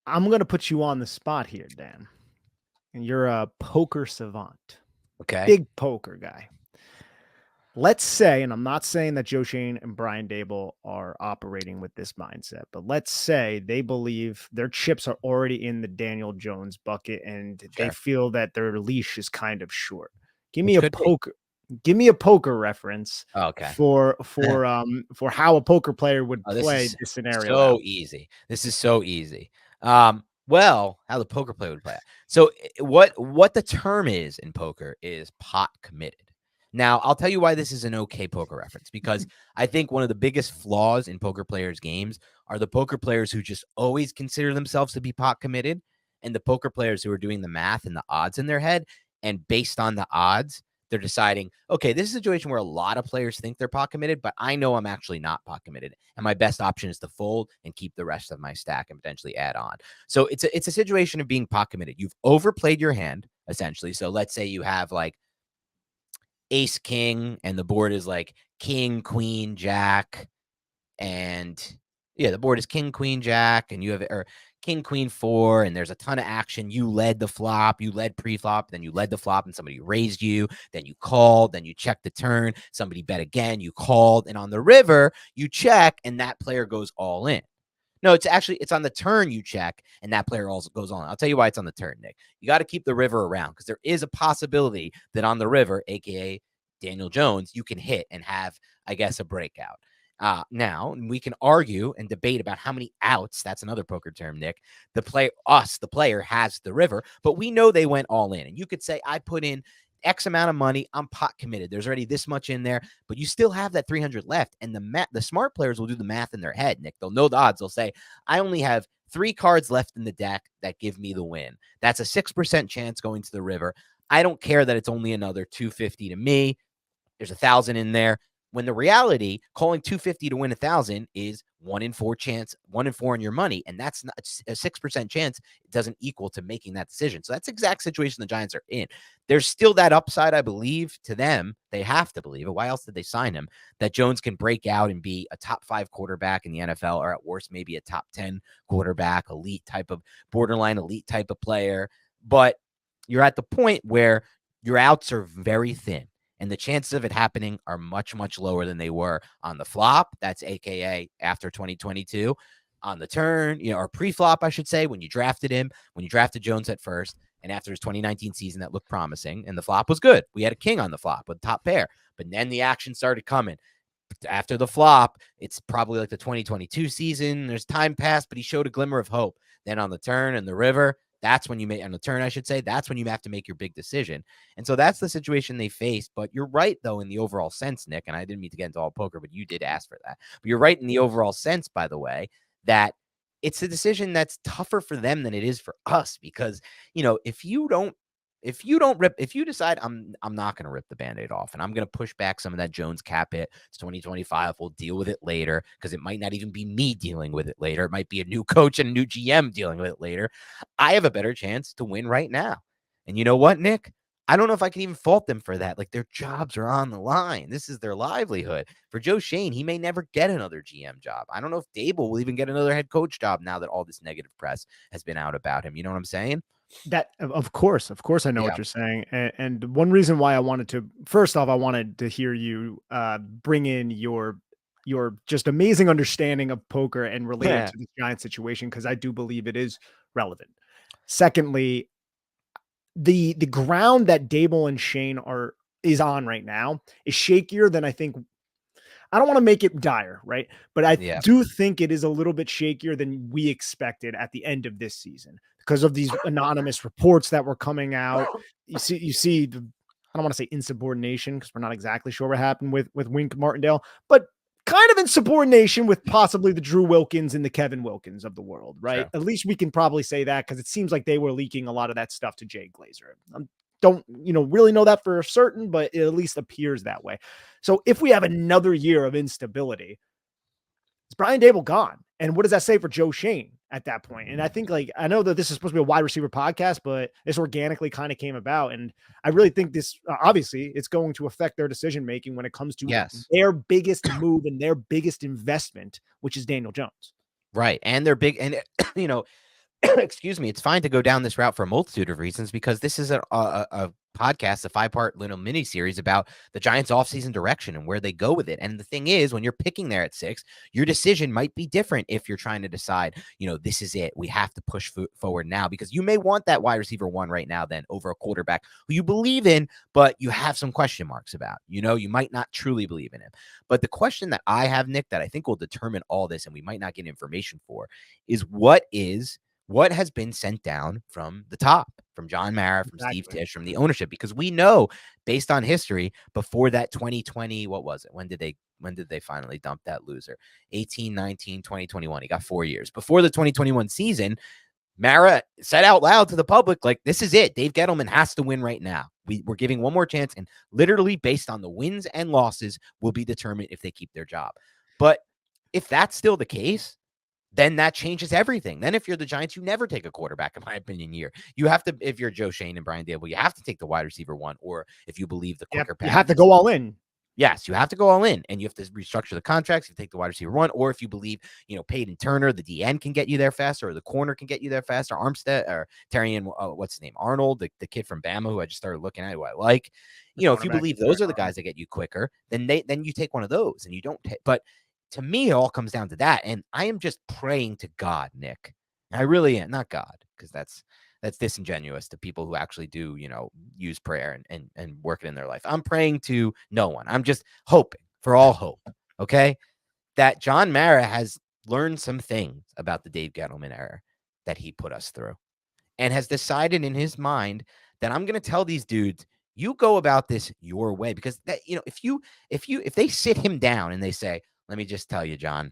I'm going to put you on the spot here, Dan. And you're a poker savant, Okay. big poker guy. Let's say, and I'm not saying that Joe Schoen and Brian Dable are operating with this mindset, but let's say they believe their chips are already in the Daniel Jones bucket and they Sure. feel that their leash is kind of short. Give me Which a could be. poker give me a poker reference Okay. for how a poker player would Oh, this play is this scenario so out. easy. This is so easy. Well, how the poker player would play it. So what the term is in poker is pot committed. Now, I'll tell you why this is an okay poker reference, because I think one of the biggest flaws in poker players' games are the poker players who just always consider themselves to be pot committed, and the poker players who are doing the math and the odds in their head, and based on the odds, they're deciding, okay, this is a situation where a lot of players think they're pot committed, but I know I'm actually not pot committed. And my best option is to fold and keep the rest of my stack and potentially add on. So it's a situation of being pot committed. You've overplayed your hand, essentially. So let's say you have like ace, king, and the board is like king, queen, jack, and yeah, the board is king, queen, jack, and you have or king, queen, four, and there's a ton of action. You led the flop, you led pre-flop, then you led the flop, and somebody raised you, then you called, then you checked the turn, somebody bet again, you called, and on the river, you check, and that player goes all in. No, it's on the turn you check, and that player also goes on. I'll tell you why it's on the turn, Nick. You got to keep the river around because there is a possibility that on the river, aka Daniel Jones, you can hit and have, I guess, a breakout. Now we can argue and debate about how many outs. That's another poker term, Nick. The player has the river, but we know they went all in. And you could say, I put in X amount of money. I'm pot committed. There's already this much in there, but you still have that 300 left. And the smart players will do the math in their head, Nick. They'll know the odds. They'll say, I only have 3 cards left in the deck that give me the win. That's a 6% chance going to the river. I don't care that it's only another 250 to me. There's 1,000 in there. When the reality, calling 250 to win 1,000 is 1 in 4 chance, 1 in 4 on your money. And that's not a 6% chance. It doesn't equal to making that decision. So that's the exact situation the Giants are in. There's still that upside, I believe, to them. They have to believe it. Why else did they sign him? That Jones can break out and be a top 5 quarterback in the NFL, or at worst, maybe a top 10 quarterback, elite type of borderline elite type of player. But you're at the point where your outs are very thin. And the chances of it happening are much, much lower than they were on the flop. That's AKA after 2022. On the turn, or pre-flop, I should say, when you drafted him, when you drafted Jones at first, and after his 2019 season that looked promising, and the flop was good. We had a king on the flop with top pair, but then the action started coming. After the flop, it's probably like the 2022 season. There's time passed, but he showed a glimmer of hope. Then on the turn and the river, that's when you make on the turn, I should say, that's when you have to make your big decision. And so that's the situation they face. But you're right, though, in the overall sense, Nick, and I didn't mean to get into all poker, but you did ask for that. But you're right in the overall sense, by the way, that it's a decision that's tougher for them than it is for us. Because, if you decide I'm not going to rip the Band-Aid off and I'm going to push back some of that Jones cap hit, it's 2025, we'll deal with it later, because it might not even be me dealing with it later. It might be a new coach and a new GM dealing with it later. I have a better chance to win right now. And you know what, Nick? I don't know if I can even fault them for that. Like, their jobs are on the line. This is their livelihood. For Joe Schoen, he may never get another GM job. I don't know if Dable will even get another head coach job now that all this negative press has been out about him. You know what I'm saying? That of course, I know what Yeah. you're saying, and one reason why I wanted to first off, I wanted to hear you bring in your just amazing understanding of poker and relate it Yeah. to the Giant situation because I do believe it is relevant. Secondly, the ground that Dable and Shane is on right now is shakier than I think. I don't want to make it dire, right? But I Yeah. do think it is a little bit shakier than we expected at the end of this season because of these anonymous reports that were coming out. You see I don't want to say insubordination because we're not exactly sure what happened with Wink Martindale, but kind of insubordination with possibly the Drew Wilkins and the Kevin Wilkins of the world, right? True. At least we can probably say that because it seems like they were leaking a lot of that stuff to Jay Glazer. Don't really know that for certain, but it at least appears that way. So if we have another year of instability, is Brian Dable gone? And what does that say for Joe Schoen at that point? And I think, I know that this is supposed to be a wide receiver podcast, but this organically kind of came about. And I really think this, obviously, it's going to affect their decision making when it comes to Yes. their biggest move and their biggest investment, which is Daniel Jones. Right. And they're big. And, you know, excuse me, it's fine to go down this route for a multitude of reasons, because this is a podcast, a 5-part little mini series about the Giants' offseason direction and where they go with it. And the thing is, when you're picking there at 6, your decision might be different if you're trying to decide, this is it. We have to push forward now, because you may want that wide receiver 1 right now then over a quarterback who you believe in, but you have some question marks about. You might not truly believe in him. But the question that I have, Nick, that I think will determine all this, and we might not get information for, is what has been sent down from the top, from John Mara, from Steve Exactly. Tisch, from the ownership, because we know, based on history, before that 2020, what was it? When did they finally dump that loser? 18, 19, 2021. He got 4 years. Before the 2021 season, Mara said out loud to the public, like, this is it. Dave Gettleman has to win right now. We're giving one more chance, and literally based on the wins and losses will be determined if they keep their job. But if that's still the case, then that changes everything. Then if you're the Giants, you never take a quarterback, in my opinion, year. You have to, if you're Joe Schoen and Brian Dable, you have to take the wide receiver 1, or if you believe the quicker You path have to is, go all in. yes, you have to go all in, and you have to restructure the contracts. You take the wide receiver 1, or if you believe, Peyton Turner, the DN, can get you there faster, or the corner can get you there faster, Armstead, or Terry, and what's his name? Arnold, the kid from Bama, who I just started looking at, who I like. If you believe those are the guys that get you quicker, then you take one of those, and you don't take. But to me, it all comes down to that. And I am just praying to God, Nick. I really am. Not God, because that's disingenuous to people who actually do, use prayer and work it in their life. I'm praying to no one. I'm just hoping for all hope, okay, that John Mara has learned some things about the Dave Gettleman era that he put us through, and has decided in his mind that I'm going to tell these dudes, you go about this your way. Because that, if they sit him down and they say, let me just tell you, John,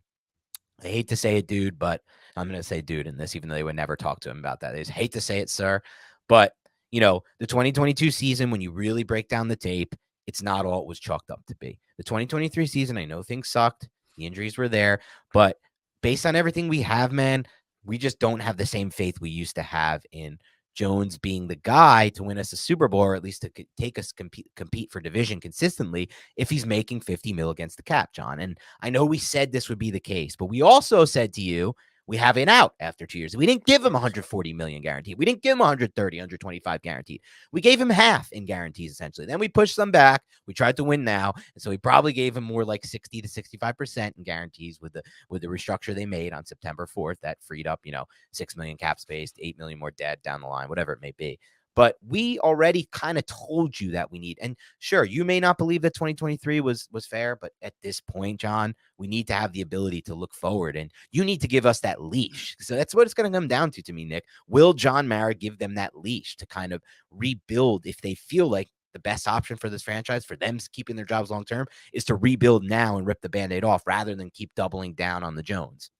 I hate to say it, dude, but I'm going to say dude in this, even though they would never talk to him about that. They just hate to say it, sir. But, the 2022 season, when you really break down the tape, it's not all it was chalked up to be. The 2023 season, I know things sucked. The injuries were there. But based on everything we have, man, we just don't have the same faith we used to have in Jones being the guy to win us a Super Bowl, or at least to take us compete for division consistently, if he's making 50 mil against the cap, John. And I know we said this would be the case, but we also said to you, we have an out after 2 years. We didn't give him 140 million guaranteed. We didn't give him 130, 125 guaranteed. We gave him half in guarantees, essentially. Then we pushed them back. We tried to win now. And so we probably gave him more like 60 to 65% in guarantees with the restructure they made on September 4th that freed up, 6 million cap space, 8 million more dead down the line, whatever it may be. But we already kind of told you that we need. And sure, you may not believe that 2023 was fair, but at this point, John, we need to have the ability to look forward, and you need to give us that leash. So that's what it's going to come down to me, Nick. Will John Mara give them that leash to kind of rebuild if they feel like the best option for this franchise, for them keeping their jobs long term, is to rebuild now and rip the Band-Aid off rather than keep doubling down on the Jones?